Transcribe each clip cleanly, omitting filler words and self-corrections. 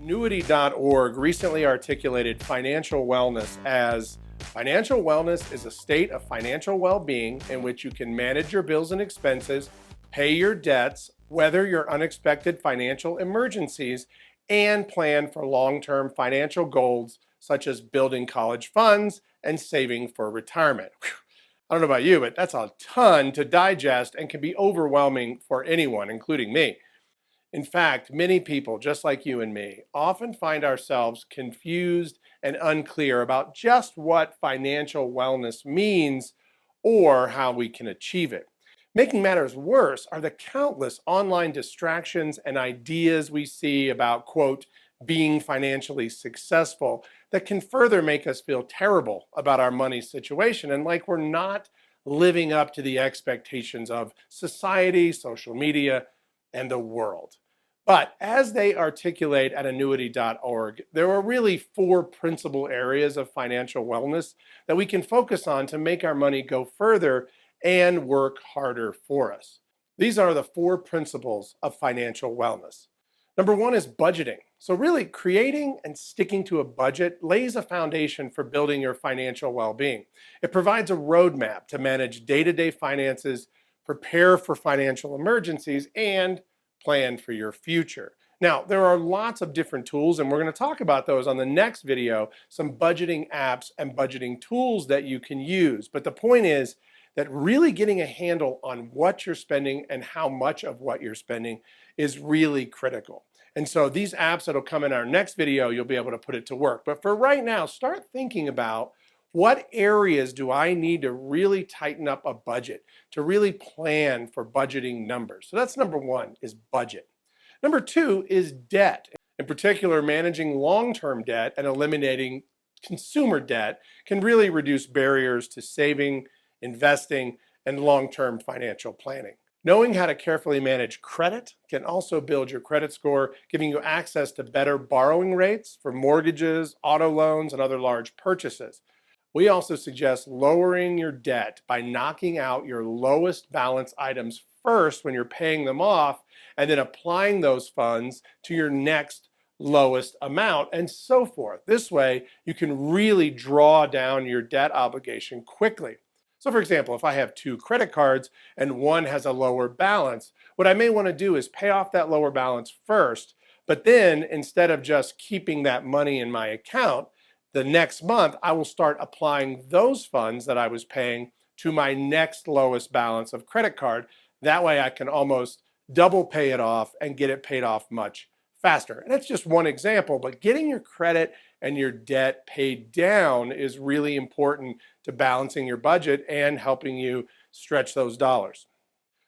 Annuity.org recently articulated financial wellness as financial wellness is a state of financial well-being in which you can manage your bills and expenses, pay your debts, weather your unexpected financial emergencies, and plan for long-term financial goals such as building college funds and saving for retirement. I don't know about you, but that's a ton to digest and can be overwhelming for anyone, including me. In fact, many people, just like you and me, often find ourselves confused and unclear about just what financial wellness means or how we can achieve it. Making matters worse are the countless online distractions and ideas we see about, quote, being financially successful that can further make us feel terrible about our money situation and like we're not living up to the expectations of society, social media, and the world. But as they articulate at annuity.org, there are really four principal areas of financial wellness that we can focus on to make our money go further and work harder for us. These are the four principles of financial wellness. Number one is budgeting. So really creating and sticking to a budget lays a foundation for building your financial well-being. It provides a roadmap to manage day-to-day finances, prepare for financial emergencies, and plan for your future. Now, there are lots of different tools, and we're going to talk about those on the next video, some budgeting apps and budgeting tools that you can use. But the point is that really getting a handle on what you're spending and how much of what you're spending is really critical. And so these apps that'll come in our next video, you'll be able to put it to work. But for right now, start thinking about what areas do I need to really tighten up a budget, to really plan for budgeting numbers? So that's number one, is budget. Number two is debt. In particular, managing long-term debt and eliminating consumer debt can really reduce barriers to saving, investing, and long-term financial planning. Knowing how to carefully manage credit can also build your credit score, giving you access to better borrowing rates for mortgages, auto loans, and other large purchases. We also suggest lowering your debt by knocking out your lowest balance items first when you're paying them off, and then applying those funds to your next lowest amount, and so forth. This way, you can really draw down your debt obligation quickly. So for example, if I have two credit cards and one has a lower balance, what I may want to do is pay off that lower balance first, but then instead of just keeping that money in my account, the next month, I will start applying those funds that I was paying to my next lowest balance of credit card. That way I can almost double pay it off and get it paid off much faster. And that's just one example, but getting your credit and your debt paid down is really important to balancing your budget and helping you stretch those dollars.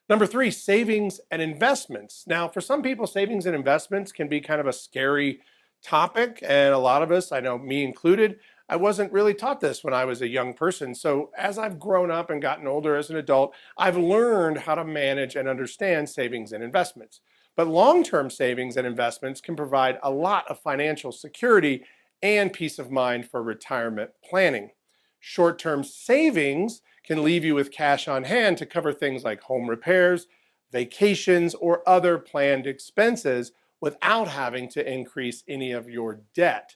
Number three, savings and investments. Now, for some people, savings and investments can be kind of a scary topic, and a lot of us, I know me included, I wasn't really taught this when I was a young person. So as I've grown up and gotten older as an adult, I've learned how to manage and understand savings and investments. But long-term savings and investments can provide a lot of financial security and peace of mind for retirement planning. Short-term savings can leave you with cash on hand to cover things like home repairs, vacations, or other planned expenses without having to increase any of your debt.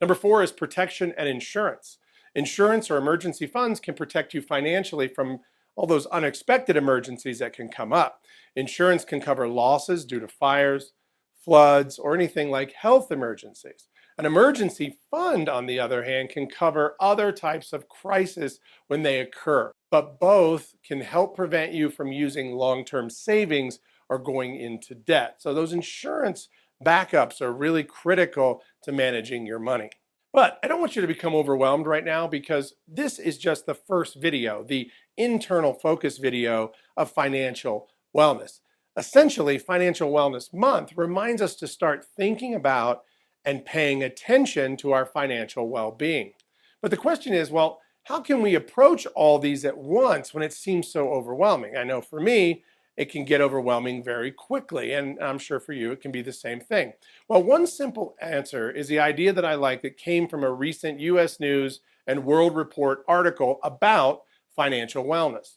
Number four is protection and insurance. Insurance or emergency funds can protect you financially from all those unexpected emergencies that can come up. Insurance can cover losses due to fires, floods, or anything like health emergencies. An emergency fund, on the other hand, can cover other types of crises when they occur, but both can help prevent you from using long-term savings or going into debt. So those insurance backups are really critical to managing your money. But I don't want you to become overwhelmed right now, because this is just the first video, the internal focus video of financial wellness. Essentially, Financial Wellness Month reminds us to start thinking about and paying attention to our financial well-being. But the question is, well, how can we approach all these at once when it seems so overwhelming? I know for me, it can get overwhelming very quickly, and I'm sure for you it can be the same thing. Well, one simple answer is the idea that I like that came from a recent US News and World Report article about financial wellness.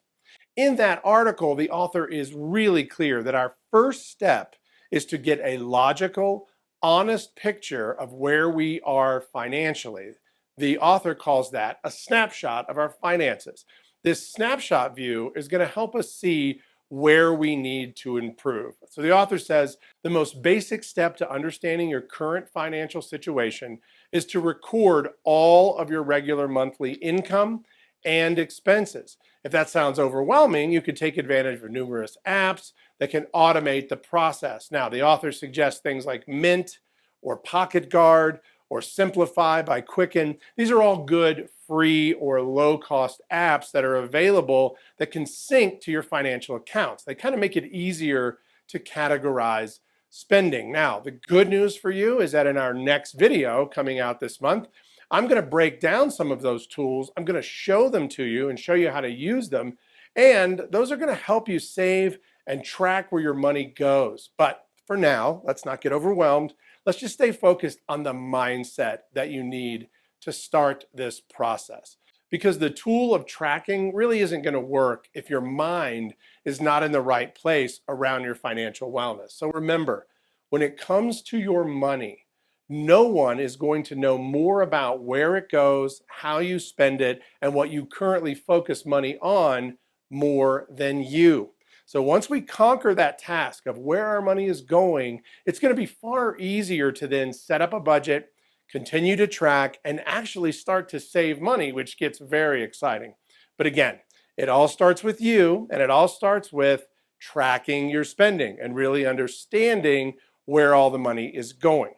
In that article, the author is really clear that our first step is to get a logical, honest picture of where we are financially. The author calls that a snapshot of our finances. This snapshot view is going to help us see where we need to improve. So the author says the most basic step to understanding your current financial situation is to record all of your regular monthly income and expenses. If that sounds overwhelming, you could take advantage of numerous apps that can automate the process. Now, the author suggests things like Mint or Pocket Guard or Simplify by Quicken. These are all good free or low-cost apps that are available that can sync to your financial accounts. They kind of make it easier to categorize spending. Now, the good news for you is that in our next video coming out this month, I'm going to break down some of those tools. I'm going to show them to you and show you how to use them. And those are going to help you save and track where your money goes. But for now, let's not get overwhelmed. Let's just stay focused on the mindset that you need to start this process. Because the tool of tracking really isn't going to work if your mind is not in the right place around your financial wellness. So remember, when it comes to your money, no one is going to know more about where it goes, how you spend it, and what you currently focus money on more than you. So once we conquer that task of where our money is going, it's going to be far easier to then set up a budget, continue to track, and actually start to save money, which gets very exciting. But again, it all starts with you, and it all starts with tracking your spending and really understanding where all the money is going.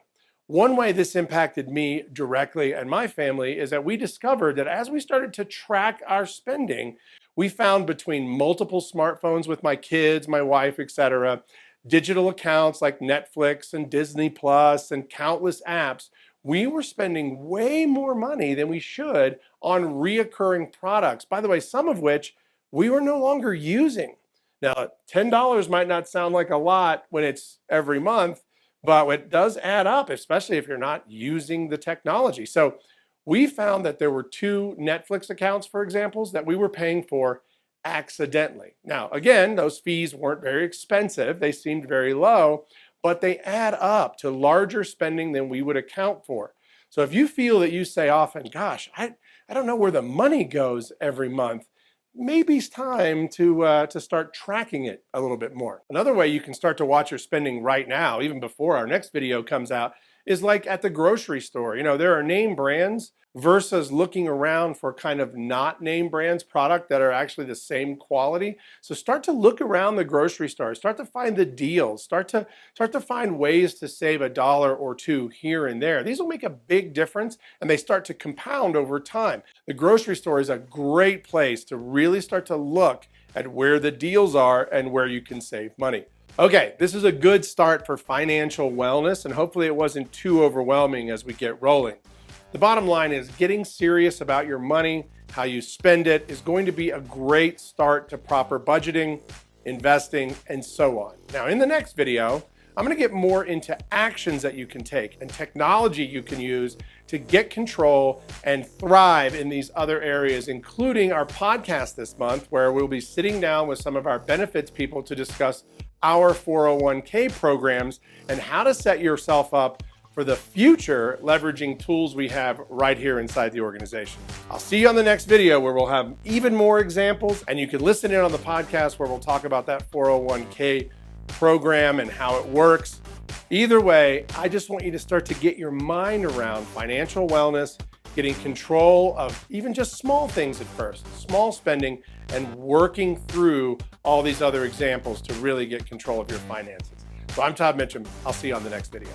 One way this impacted me directly and my family is that we discovered that as we started to track our spending, we found between multiple smartphones with my kids, my wife, etc., digital accounts like Netflix and Disney Plus and countless apps, we were spending way more money than we should on reoccurring products, by the way, some of which we were no longer using. Now, $10 might not sound like a lot when it's every month, but it does add up, especially if you're not using the technology. So we found that there were 2 Netflix accounts, for example, that we were paying for accidentally. Now, again, those fees weren't very expensive. They seemed very low, but they add up to larger spending than we would account for. So if you feel that you say often, gosh, I don't know where the money goes every month, maybe it's time to start tracking it a little bit more. Another way you can start to watch your spending right now, even before our next video comes out, is like at the grocery store. You know, there are name brands versus looking around for kind of not name brands product that are actually the same quality. So start to look around the grocery store, start to find the deals, start to find ways to save $1 or $2 here and there. These will make a big difference and they start to compound over time. The grocery store is a great place to really start to look at where the deals are and where you can save money. Okay, this is a good start for financial wellness, and hopefully it wasn't too overwhelming as we get rolling. The bottom line is getting serious about your money, how you spend it, is going to be a great start to proper budgeting, investing, and so on. Now, in the next video, I'm going to get more into actions that you can take and technology you can use to get control and thrive in these other areas, including our podcast this month, where we'll be sitting down with some of our benefits people to discuss our 401k programs and how to set yourself up for the future, leveraging tools we have right here inside the organization. I'll see you on the next video where we'll have even more examples, and you can listen in on the podcast where we'll talk about that 401k program and how it works. Either way, I just want you to start to get your mind around financial wellness, getting control of even just small things at first, small spending, and working through all these other examples to really get control of your finances. So I'm Todd Mitchum. I'll see you on the next video.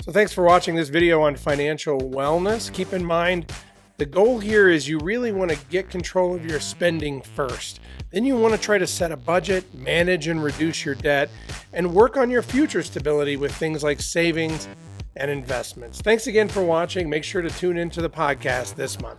So thanks for watching this video on financial wellness. Keep in mind, the goal here is you really want to get control of your spending first. Then you want to try to set a budget, manage and reduce your debt, and work on your future stability with things like savings and investments. Thanks again for watching. Make sure to tune into the podcast this month.